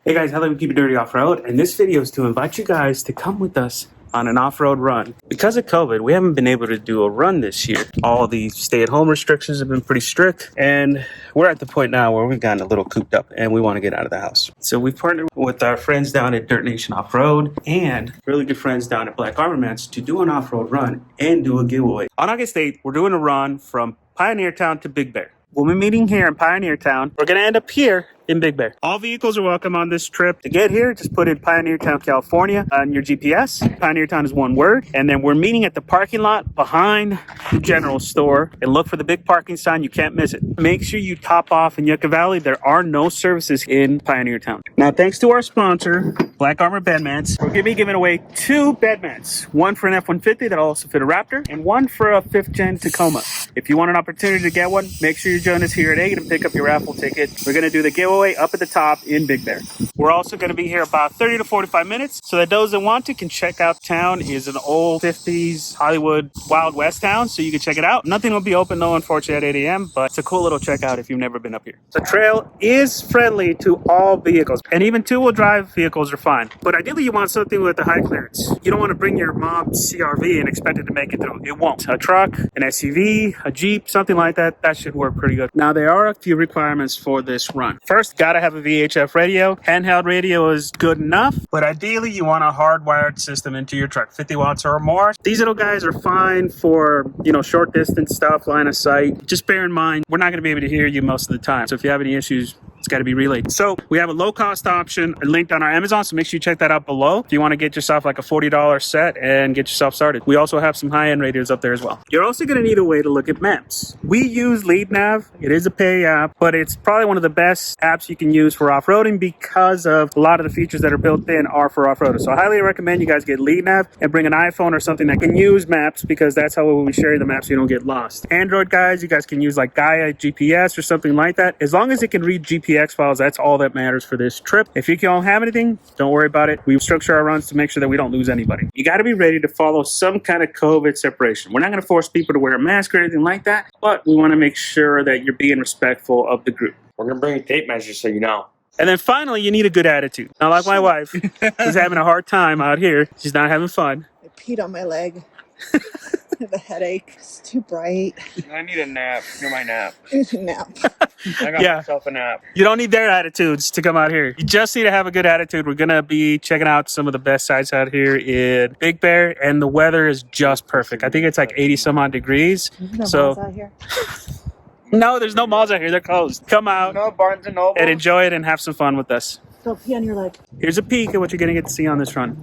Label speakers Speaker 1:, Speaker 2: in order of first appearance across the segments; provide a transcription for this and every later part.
Speaker 1: Hey guys, how do we keep it dirty off-road? And this video is to invite you guys to come with us on an off-road run. Because of COVID, we haven't been able to do a run this year. All the stay-at-home restrictions have been pretty strict, and we're at the point now where we've gotten a little cooped up and we want to get out of the house. So we've partnered with our friends down at Dirt Nation Off-Road and really good friends down at Black Armaments to do an off-road run and do a giveaway. On August 8th, we're doing a run from Pioneertown to Big Bear. We'll be meeting here in Pioneertown. We're going to end up here in Big Bear. All vehicles are welcome on this trip. To get here, just put in Pioneertown, California on your GPS. Pioneertown is one word. And then we're meeting at the parking lot behind the general store. And look for the big parking sign. You can't miss it. Make sure you top off in Yucca Valley. There are no services in Pioneertown. Now, thanks to our sponsor, Black Armor Bed Mats, we're going to be giving away 2 bed mats. One for an F-150 that'll also fit a Raptor, and one for a 5th gen Tacoma. If you want an opportunity to get one, make sure you join us here at 8 and pick up your raffle ticket. We're going to do the giveaway up at the top in Big Bear. We're also going to be here about 30 to 45 minutes, so that those that want to can check out town. Is an old 50s Hollywood Wild West town, so you can check it out. Nothing will be open though, unfortunately, at 8 a.m., but it's a cool little check out if you've never been up here. The trail is friendly to all vehicles, and even 2-wheel drive vehicles are fine. But ideally, you want something with a high clearance. You don't want to bring your mom's CRV and expect it to make it through. It won't. A truck, an SUV, a Jeep, something like that, that should work pretty good. Now, there are a few requirements for this run. First, gotta have a VHF radio. Handheld radio is good enough, but ideally you want a hardwired system into your truck, 50 watts or more. These little guys are fine for, short distance stuff, line of sight. Just bear in mind, we're not gonna be able to hear you most of the time. So if you have any issues, it's got to be relayed. So we have a low cost option linked on our Amazon, so make sure you check that out below if you want to get yourself like a $40 set and get yourself started. We also have some high-end radios up there as well. You're also going to need a way to look at maps. We use LeadNav. It is a pay app, but it's probably one of the best apps you can use for off-roading because of a lot of the features that are built in are for off-roaders. So I highly recommend you guys get LeadNav and bring an iPhone or something that can use maps, because that's how we share the maps so you don't get lost. Android guys, you guys can use like Gaia GPS or something like that. As long as it can read GPS files, that's all that matters for this trip. If you don't have anything, don't worry about it. We structure our runs to make sure that we don't lose anybody. You got to be ready to follow some kind of COVID separation. We're not going to force people to wear a mask or anything like that, but we want to make sure that you're being respectful of the group.
Speaker 2: We're going to bring a tape measure so you know.
Speaker 1: And then finally, you need a good attitude. Not like my wife, who's having a hard time out here. She's not having fun.
Speaker 3: I peed on my leg. I have a headache. It's too bright.
Speaker 2: I need a nap. You're my nap.
Speaker 3: I need a nap.
Speaker 2: I got myself a nap.
Speaker 1: You don't need their attitudes to come out here. You just need to have a good attitude. We're going to be checking out some of the best sites out here in Big Bear, and the weather is just perfect. I think it's like 80 some odd degrees.
Speaker 3: There's no malls out here.
Speaker 1: No, there's no malls out here. They're closed. Come out
Speaker 2: No Barnes and Noble.
Speaker 1: and enjoy it and have some fun with us.
Speaker 3: Don't pee on your leg.
Speaker 1: Here's a peek at what you're going to get to see on this run.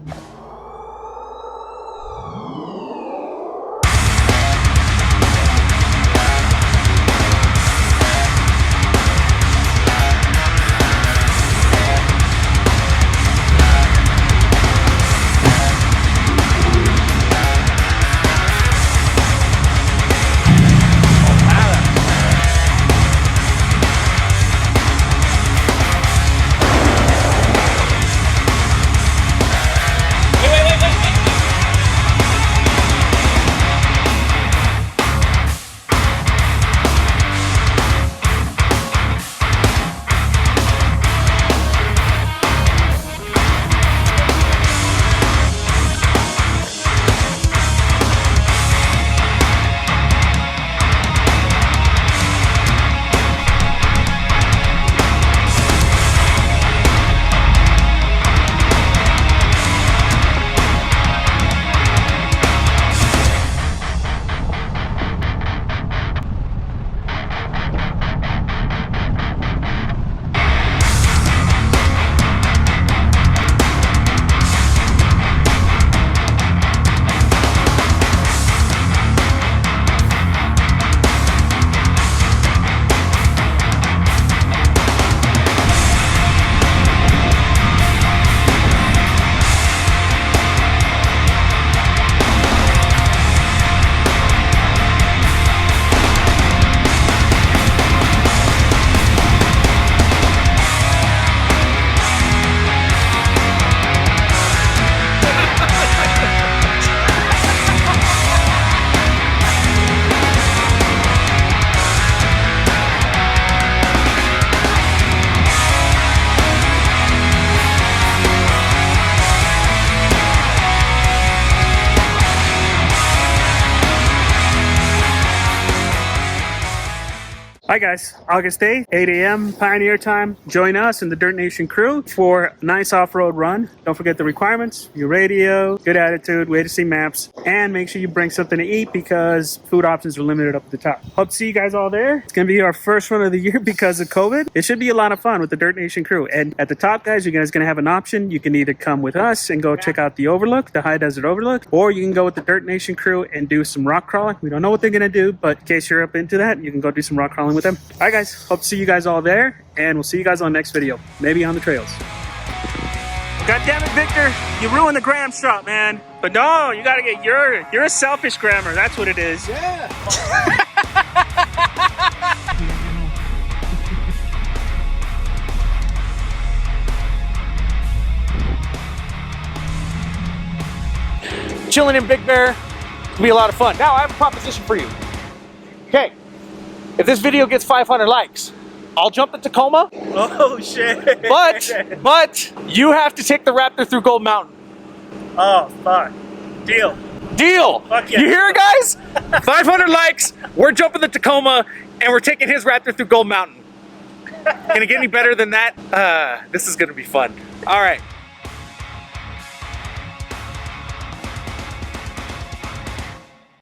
Speaker 1: Hi guys, August 8th, 8 a.m. Pioneer time. Join us and the Dirt Nation crew for a nice off-road run. Don't forget the requirements, your radio, good attitude, way to see maps, and make sure you bring something to eat because food options are limited up at the top. Hope to see you guys all there. It's going to be our first run of the year because of COVID. It should be a lot of fun with the Dirt Nation crew. And at the top, guys, you guys going to have an option. You can either come with us and go check out the overlook, the high desert overlook, or you can go with the Dirt Nation crew and do some rock crawling. We don't know what they're going to do, but in case you're up into that, you can go do some rock crawling with them. All right, guys. Hope to see you guys all there, and we'll see you guys on the next video. Maybe on the trails. God damn it, Victor. You ruined the gram shot, man. But no, you gotta get you're a selfish grammer. That's what it is.
Speaker 4: Yeah. Chilling in Big Bear will be a lot of fun. Now I have a proposition for you. Okay, if this video gets 500 likes, I'll jump to Tacoma.
Speaker 1: Oh shit.
Speaker 4: But you have to take the Raptor through Gold Mountain.
Speaker 1: Oh fuck. Deal.
Speaker 4: Deal.
Speaker 1: Fuck yeah.
Speaker 4: You hear it, guys? 500 likes. We're jumping the Tacoma, and we're taking his Raptor through Gold Mountain. Can it get any better than that? This is gonna be fun. All right.